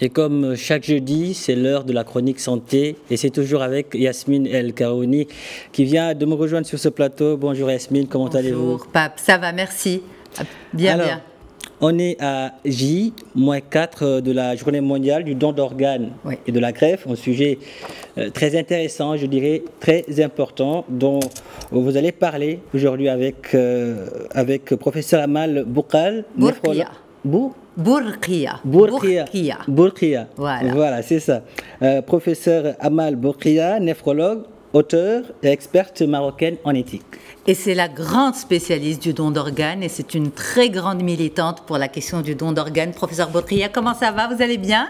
Et comme chaque jeudi, c'est l'heure de la chronique santé et c'est toujours avec Yasmine El Karouni qui vient de me rejoindre sur ce plateau. Bonjour Yasmine, comment allez-vous? Bonjour Pape, ça va, merci. Bien, Alors, bien. on est à J-4 de la journée mondiale du don d'organes Oui. et de la greffe, un sujet très intéressant, je dirais très important, dont vous allez parler aujourd'hui avec professeur Amal Boukal, Bourkia. Bourkia. Bourkia. Bourkia. Voilà. C'est ça. Professeur Amal Bourkia, néphrologue, auteur et experte marocaine en éthique. Et c'est la grande spécialiste du don d'organes et c'est une très grande militante pour la question du don d'organes. Professeur Bourkia, comment ça va? Vous allez bien?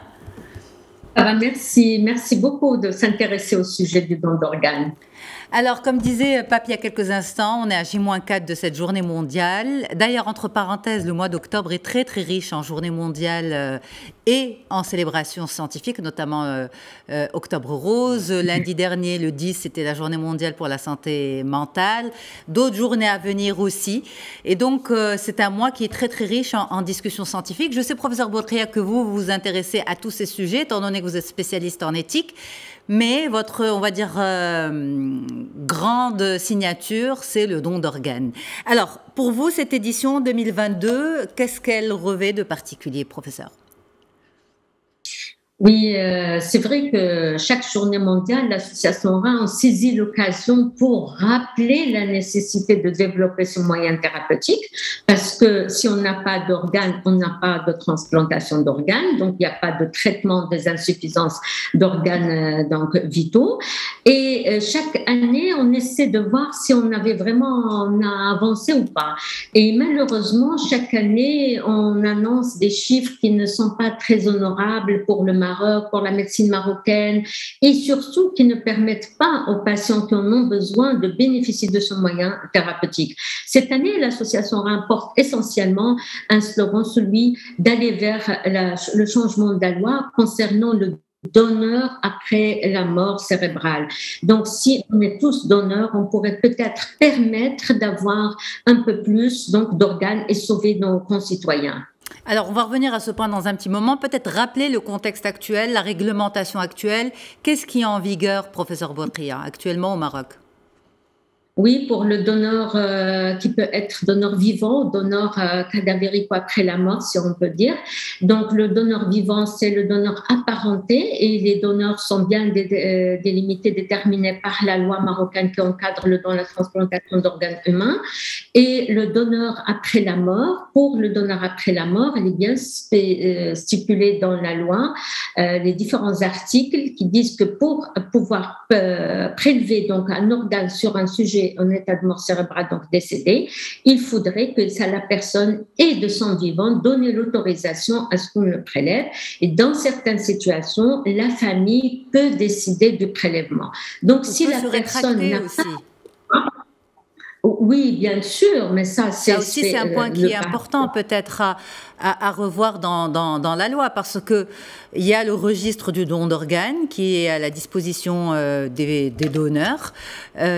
Ça va, merci. Merci beaucoup de s'intéresser au sujet du don d'organes. Alors, comme disait Pape il y a quelques instants, on est à J-4 de cette journée mondiale. D'ailleurs, entre parenthèses, le mois d'octobre est très très riche en journée mondiale et en célébrations scientifiques, notamment Octobre Rose. Lundi dernier, le 10, c'était la journée mondiale pour la santé mentale. D'autres journées à venir aussi. Et donc, c'est un mois qui est très très riche en discussions scientifiques. Je sais, professeur Bourkia, que vous vous intéressez à tous ces sujets, étant donné que vous êtes spécialiste en éthique. Mais votre, on va dire, grande signature, c'est le don d'organes. Alors, pour vous, cette édition 2022, qu'est-ce qu'elle revêt de particulier, professeur? Oui, c'est vrai que chaque journée mondiale, l'association RAN a saisi l'occasion pour rappeler la nécessité de développer ce moyen thérapeutique parce que si on n'a pas d'organes, on n'a pas de transplantation d'organes, donc il n'y a pas de traitement des insuffisances d'organes donc vitaux. Et chaque année, on essaie de voir si on a avancé ou pas. Et malheureusement, chaque année, on annonce des chiffres qui ne sont pas très honorables pour le Maroc, pour la médecine marocaine, et surtout qui ne permettent pas aux patients qui en ont besoin de bénéficier de ce moyen thérapeutique. Cette année, l'association RAN porte essentiellement un slogan, celui d'aller vers le changement de la loi concernant le donneur après la mort cérébrale. Donc, si on est tous donneurs, on pourrait peut-être permettre d'avoir un peu plus donc d'organes et sauver nos concitoyens. Alors, on va revenir à ce point dans un petit moment. Peut-être rappeler le contexte actuel, la réglementation actuelle. Qu'est-ce qui est en vigueur, professeur Bourkia, actuellement au Maroc? Oui, pour le donneur qui peut être donneur vivant, donneur cadavérique après la mort, si on peut dire. Donc, le donneur vivant, c'est le donneur apparenté et les donneurs sont bien délimités, déterminés par la loi marocaine qui encadre le don et la transplantation d'organes humains. Et le donneur après la mort, pour le donneur après la mort, il est bien stipulé dans la loi les différents articles qui disent que pour pouvoir prélever donc un organe sur un sujet en état de mort cérébrale, donc décédé, il faudrait que la personne ait de son vivant donné l'autorisation à ce qu'on le prélève. Et dans certaines situations, la famille peut décider du prélèvement. Donc, si la personne n'a pas... Oui, bien sûr, mais ça c'est un point qui est important peut-être à revoir dans la loi parce que il y a le registre du don d'organes qui est à la disposition des donneurs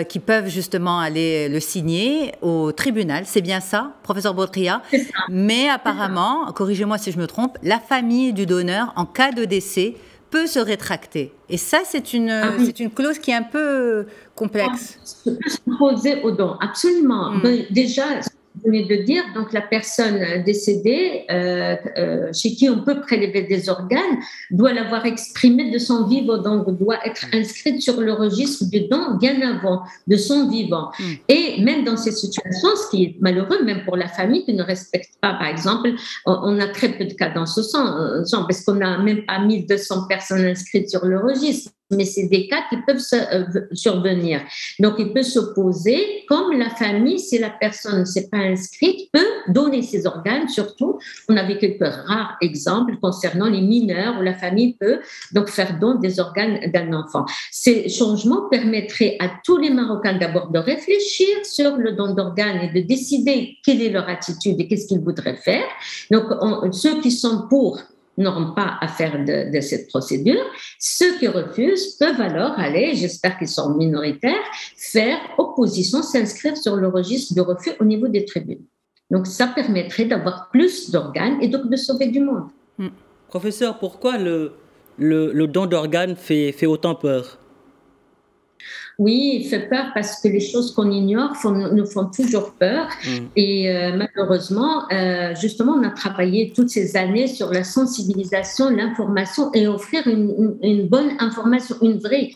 qui peuvent justement aller le signer au tribunal. C'est bien ça, professeur Bourkia? Mais apparemment, corrigez-moi si je me trompe, la famille du donneur, en cas de décès, peut se rétracter. Et ça, c'est une clause qui est un peu complexe. Ça peut s'opposer au don, absolument. Déjà, vous venez de dire, donc la personne décédée, chez qui on peut prélever des organes, doit l'avoir exprimé de son vivant, donc doit être inscrite sur le registre du don bien avant de son vivant. Et même dans ces situations, ce qui est malheureux, même pour la famille qui ne respecte pas, par exemple, on a très peu de cas dans ce sens, parce qu'on n'a même pas 1200 personnes inscrites sur le registre. Mais c'est des cas qui peuvent survenir. Donc, il peut s'opposer, comme la famille, si la personne ne s'est pas inscrite, peut donner ses organes, surtout. On avait quelques rares exemples concernant les mineurs où la famille peut donc faire don des organes d'un enfant. Ces changements permettraient à tous les Marocains d'abord de réfléchir sur le don d'organes et de décider quelle est leur attitude et qu'est-ce qu'ils voudraient faire. Donc, ceux qui sont pour n'auront pas à faire de cette procédure. Ceux qui refusent peuvent alors aller, j'espère qu'ils sont minoritaires, faire opposition, s'inscrire sur le registre de refus au niveau des tribunaux. Donc, ça permettrait d'avoir plus d'organes et donc de sauver du monde. Professeur, pourquoi le don d'organes fait autant peur? Oui, il fait peur parce que les choses qu'on ignore nous font toujours peur. Et malheureusement, justement, on a travaillé toutes ces années sur la sensibilisation, l'information et offrir une bonne information, une vraie,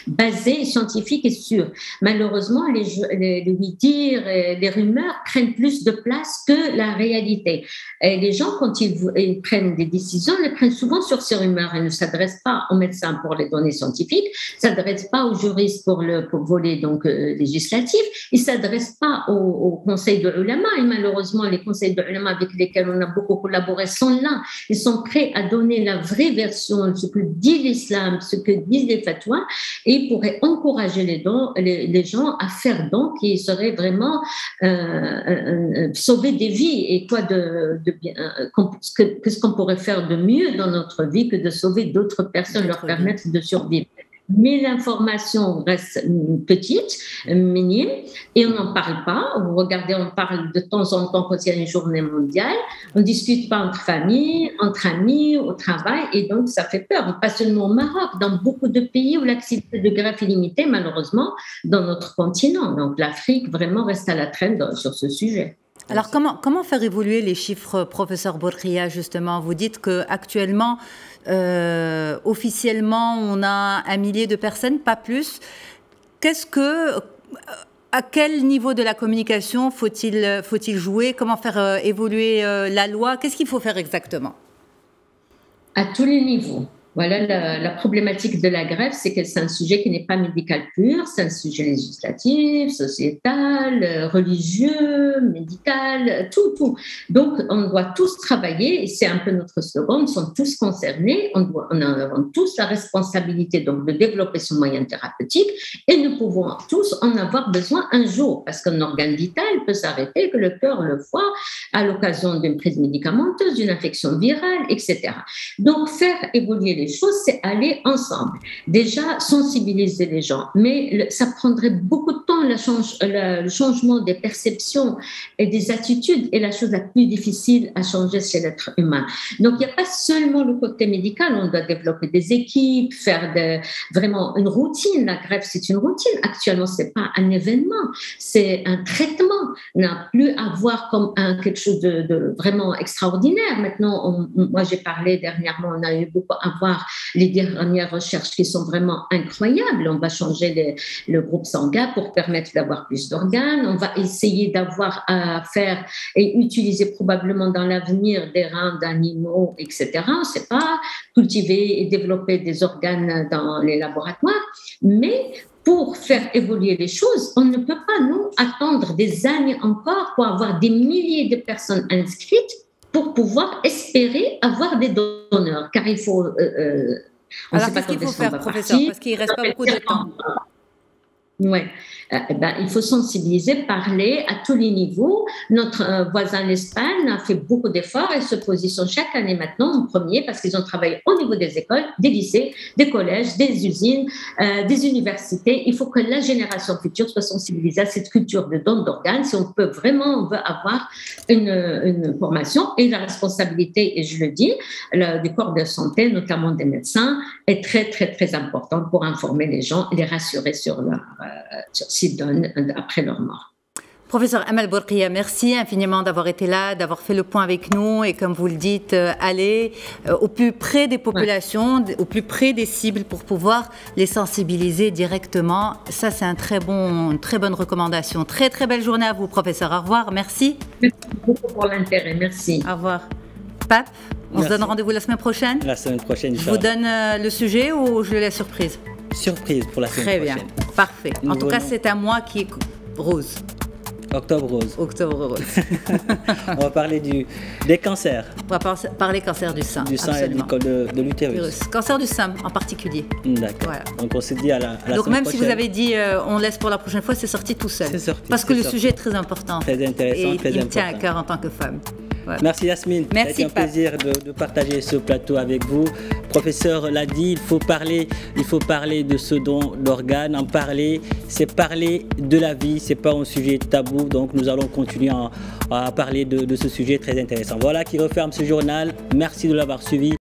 basée, scientifique et sûre. Malheureusement, les oui-dire et les rumeurs prennent plus de place que la réalité. Et les gens, quand ils prennent des décisions, ils les prennent souvent sur ces rumeurs. Ils ne s'adressent pas aux médecins pour les données scientifiques, ne s'adressent pas aux juristes pour voler donc législatif, ils ne s'adressent pas au conseil de ulama. Et malheureusement, les conseils de ulama avec lesquels on a beaucoup collaboré sont là. Ils sont prêts à donner la vraie version, ce que dit l'islam, ce que disent les fatwas, et pourrait encourager les gens à faire don qui serait vraiment sauver des vies. Et quoi qu'est-ce qu'on pourrait faire de mieux dans notre vie que de sauver d'autres personnes, leur permettre de survivre. Mais l'information reste petite, minime, et on n'en parle pas. Vous regardez, on parle de temps en temps quand il y a une journée mondiale. On ne discute pas entre familles, entre amis, au travail, et donc ça fait peur. Pas seulement au Maroc, dans beaucoup de pays où l'activité de greffe est limitée, malheureusement, dans notre continent. Donc l'Afrique vraiment reste à la traîne sur ce sujet. Alors, comment faire évoluer les chiffres, professeur Bourkhia, justement? Vous dites qu'actuellement, officiellement, on a 1 millier de personnes, pas plus. À quel niveau de la communication faut-il jouer? Comment faire évoluer la loi? Qu'est-ce qu'il faut faire exactement? À tous les niveaux. Voilà la problématique de la greffe, c'est que c'est un sujet qui n'est pas médical pur, c'est un sujet législatif, sociétal, religieux, médical, tout. Donc, on doit tous travailler, et c'est un peu notre slogan, nous sommes tous concernés, on a tous la responsabilité donc, de développer ce moyen thérapeutique, et nous pouvons tous en avoir besoin un jour, parce qu'un organe vital peut s'arrêter, que le cœur, le foie, à l'occasion d'une prise médicamenteuse, d'une infection virale, etc. Donc, faire évoluer les choses, c'est aller ensemble. Déjà, sensibiliser les gens, mais ça prendrait beaucoup de temps, le changement des perceptions et des attitudes est la chose la plus difficile à changer chez l'être humain. Donc, il n'y a pas seulement le côté médical, on doit développer des équipes, faire vraiment une routine. La greffe, c'est une routine. Actuellement, ce n'est pas un événement, c'est un traitement. On n'a plus à voir comme quelque chose de vraiment extraordinaire. Maintenant, moi, j'ai parlé dernièrement, on a eu beaucoup à voir les dernières recherches qui sont vraiment incroyables. On va changer le groupe sanguin pour permettre d'avoir plus d'organes. On va essayer d'avoir à faire et utiliser probablement dans l'avenir des reins d'animaux, etc. On ne sait pas, cultiver et développer des organes dans les laboratoires. Mais pour faire évoluer les choses, on ne peut pas, nous, attendre des années encore pour avoir des milliers de personnes inscrites pour pouvoir espérer avoir des donneurs. Car il faut... alors, qu'est-ce qu'il faut faire, professeur? Parce qu'il ne reste pas beaucoup de temps. Oui, il faut sensibiliser, parler à tous les niveaux. Notre voisin l'Espagne a fait beaucoup d'efforts et se positionne chaque année maintenant en premier parce qu'ils ont travaillé au niveau des écoles, des lycées, des collèges, des usines, des universités. Il faut que la génération future soit sensibilisée à cette culture de don d'organes. Si on veut avoir une formation et la responsabilité, et je le dis, du corps de santé, notamment des médecins, est très, très, très importante pour informer les gens et les rassurer sur leur s'ils donnent après leur mort. Professeur Amal Bourkhia, merci infiniment d'avoir été là, d'avoir fait le point avec nous et comme vous le dites, aller au plus près des populations, au plus près des cibles pour pouvoir les sensibiliser directement. Ça, c'est une très bonne recommandation. Très, très belle journée à vous, professeur. Au revoir, merci. Merci beaucoup pour l'intérêt, merci. Au revoir. Pape, on se donne rendez-vous la semaine prochaine? La semaine prochaine, je vous donne le sujet ou je le laisse surprise? Surprise pour la semaine prochaine. Très bien, parfait. En tout cas, c'est un mois qui est rose. Octobre rose. Octobre rose. On va parler des cancers. On va parler cancer du sein. Du sein et de l'utérus. Cancer du sein en particulier. D'accord. Voilà. Donc on s'est dit à la semaine donc même prochaine. Si vous avez dit on laisse pour la prochaine fois, c'est sorti tout seul. C'est sorti. Parce que le sujet est très important. Très intéressant, et très important. Il me tient à cœur en tant que femme. Voilà. Merci Yasmine. Merci. C'est un plaisir de partager ce plateau avec vous. Professeur l'a dit, il faut parler de ce don d'organes. En parler, c'est parler de la vie, c'est pas un sujet tabou. Donc nous allons continuer à parler de ce sujet très intéressant. Voilà qui referme ce journal. Merci de l'avoir suivi.